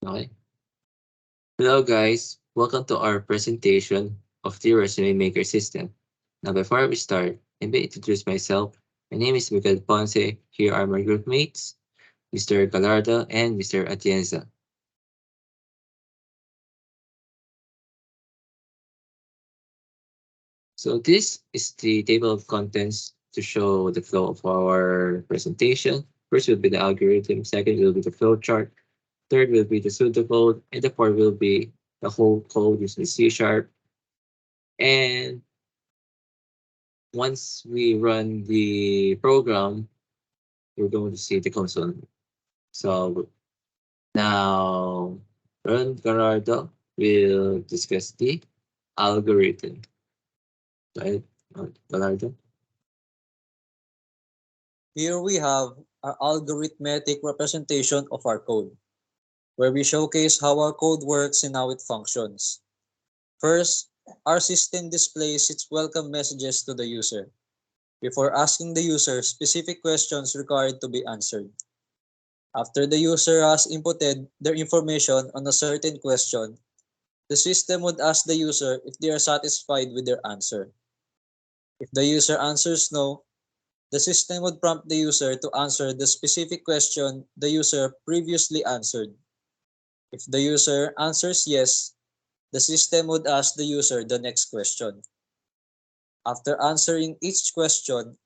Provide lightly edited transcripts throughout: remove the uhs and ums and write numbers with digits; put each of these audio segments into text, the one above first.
Okay. Hello guys, welcome to our presentation of the Resume Maker system. Now before we start, let me introduce myself. My name is Miguel Ponce. Here are my group mates, Mr. Gallardo and Mr. Atienza. So this is the table of contents to show the flow of our presentation. First will be the algorithm, second will be the flowchart, third will be the pseudocode, and the fourth will be the whole code using C#. And once we run the program, we're going to see the console. So now, Ron Gerardo will discuss the algorithm. Right, Gerardo? Here we have our algorithmic representation of our code, where we showcase how our code works and how it functions. First, our system displays its welcome messages to the user before asking the user specific questions required to be answered. After the user has inputted their information on a certain question, the system would ask the user if they are satisfied with their answer. If the user answers no, the system would prompt the user to answer the specific question the user previously answered. If the user answers yes, the system would ask the user the next question. After answering each question,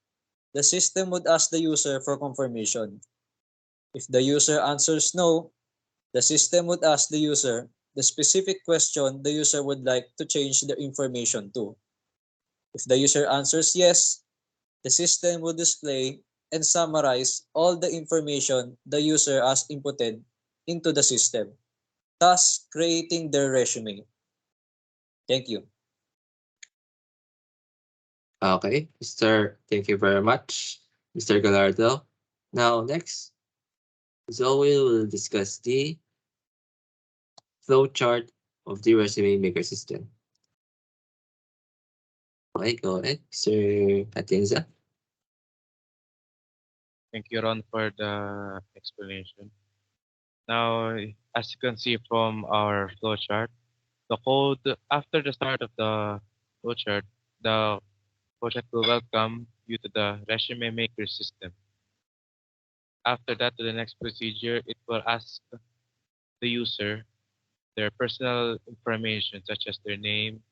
the system would ask the user for confirmation. If the user answers no, the system would ask the user the specific question the user would like to change the information to. If the user answers yes, the system will display and summarize all the information the user has inputted into the system, thus creating their resume. Thank you. Okay, thank you very much, Mr. Gallardo. Now, next, Zoe will discuss the flowchart of the resume maker system. Okay, go ahead, Mr. Atienza. Thank you, Ron, for the explanation. Now, as you can see from our flowchart, the code after the start of the flowchart, the flowchart will welcome you to the resume maker system. After that, to the next procedure, it will ask the user their personal information such as their name,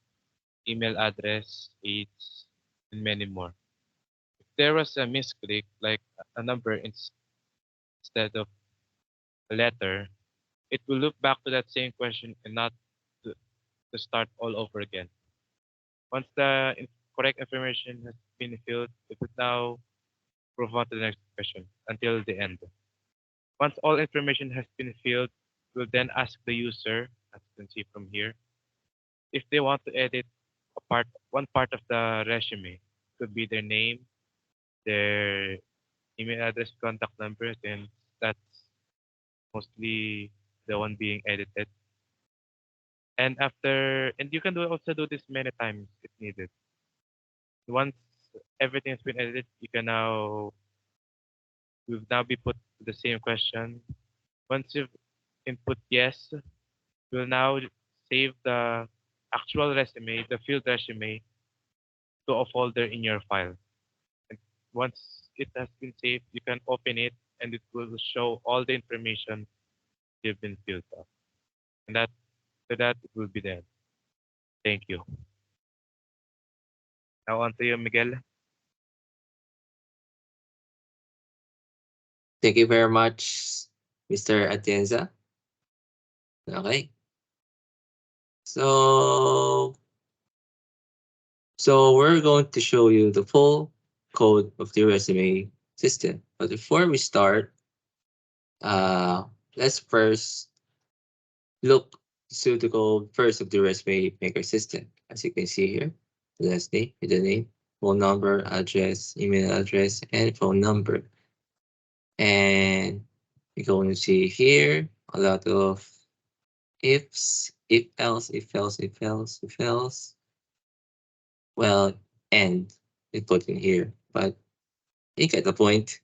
email address, age, and many more. If there was a misclick, like a number instead of a letter, it will loop back to that same question and not to, to start all over again. Once the correct information has been filled, it will now move on to the next question until the end. Once all information has been filled, we'll then ask the user, as you can see from here, if they want to edit one part of the resume. Could be their name, their email address, contact number, then that's mostly the one being edited. And you can also do this many times if needed. Once everything has been edited, you'll now be put to the same question. Once you've input yes, we'll now save the actual resume, the field resume, to a folder in your file. And once it has been saved, you can open it and it will show all the information you've been filled up. And that it will be there. Thank you. Now on to you, Miguel. Thank you very much, Mr. Atienza. Okay. So we're going to show you the full code of the resume system. But before we start, let's first look pseudocode first of the resume maker system. As you can see here, the last name, middle name, phone number, address, email address, and phone number. And you're going to see here a lot of ifs, if else, if else, if else, if else. Well, and we put in here, but you get the point.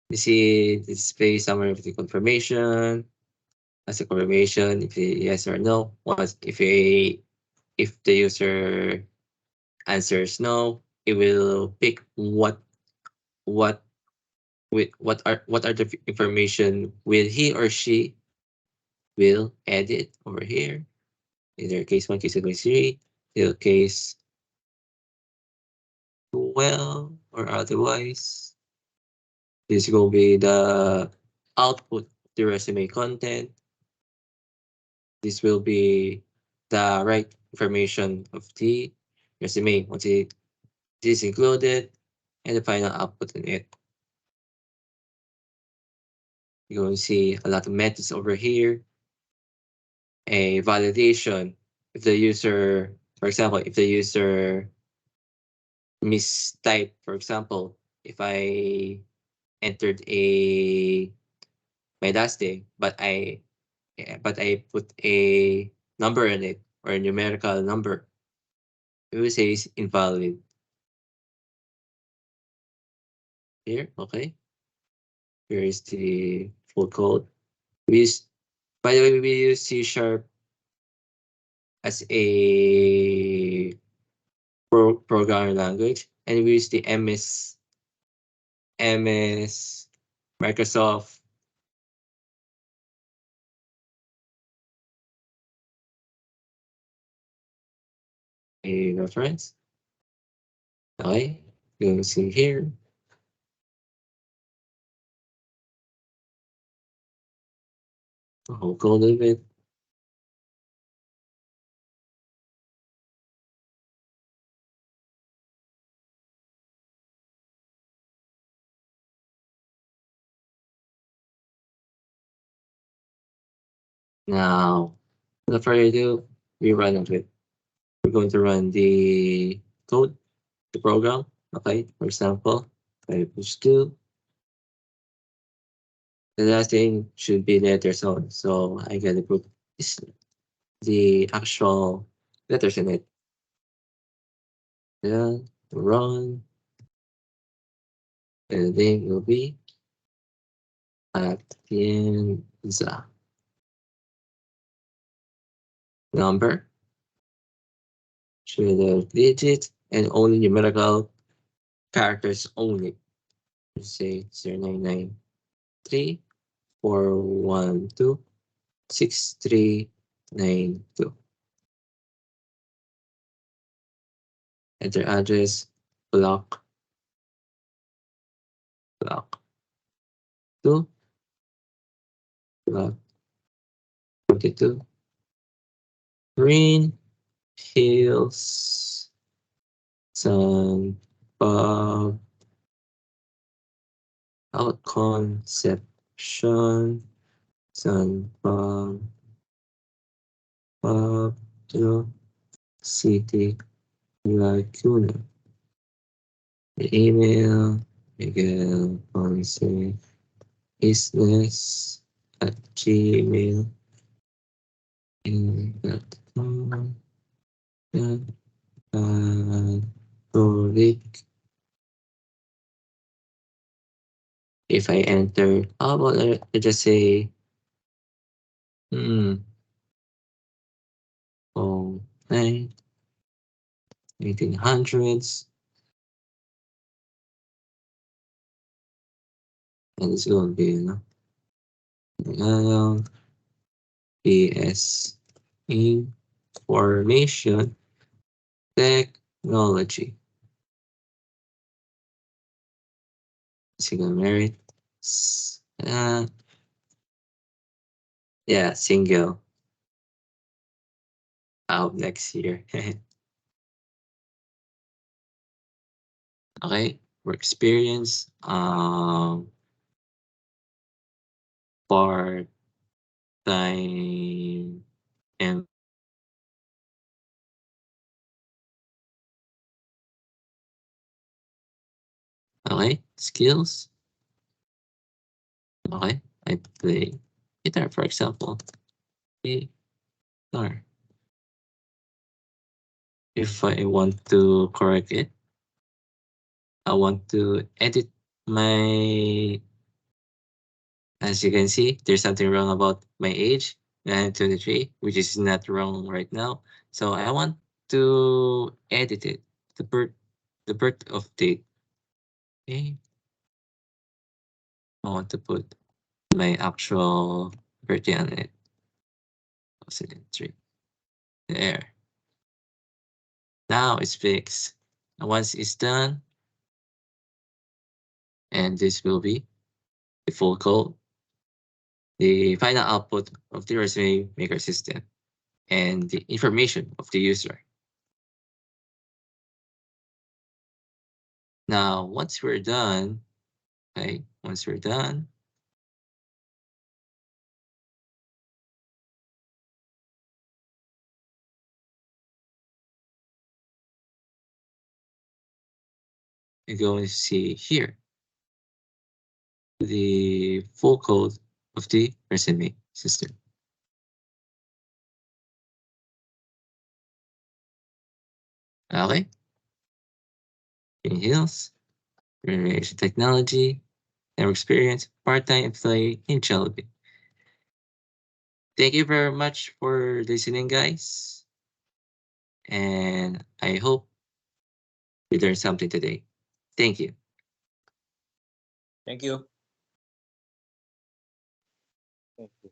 You see the display summary of the confirmation, as a confirmation if yes or no. Once if the user answers no, it will pick what what are the information will he or she will edit over here. Either case 1, case 2, case 3, till case 12 or otherwise. This will be the output of the resume content. This will be the right information of the resume once it is included and the final output in it. You're going to see a lot of methods over here. A validation. If the user, for example, if the user mistype, for example, if I entered my last day, but I put a number in it or a numerical number, it will say it's invalid. Here, okay. Here is the full code. By the way, we use C# as a programming language, and we use the MS Microsoft a reference. Okay, you can see here. I'll go a little bit. Now, without further ado, we run into it. We're going to run the code, the program. Okay, for example, if I push 2, the last thing should be letters on. So I gotta put the actual letters in it. Then run. And the name will be Atienza. Number should have digits and only numerical characters only. Say 0993 412 6392. Enter address block 2 block 42 Green Hills Sun Bob Out Conception San Pablo City Laguna. The email Miguel Ponce business at gmail.com. Catholic. If I enter, how about I just say, oh, 1800s, and it's going to be, BS Information Technology. Single merit. Yeah, single. Out next year. Okay, work experience. Part time and okay, skills. Okay, I play guitar, for example. Guitar. If I want to correct it, I want to edit my, as you can see, there's something wrong about my age. 923, which is not wrong right now. So I want to edit it. The birth of date. Okay. I want to put my actual birthday on it. 2003. There. Now it's fixed. And once it's done, and this will be the full code, the final output of the resume maker system, and the information of the user. Now, once we're done, okay, once we're done, you're going to see here the full code of the resume system. Okay, Green Hills, Remuneration Technology, Network Experience, part-time employee in Jollibee. Thank you very much for listening, guys. And I hope you learned something today. Thank you. Thank you. Thank you.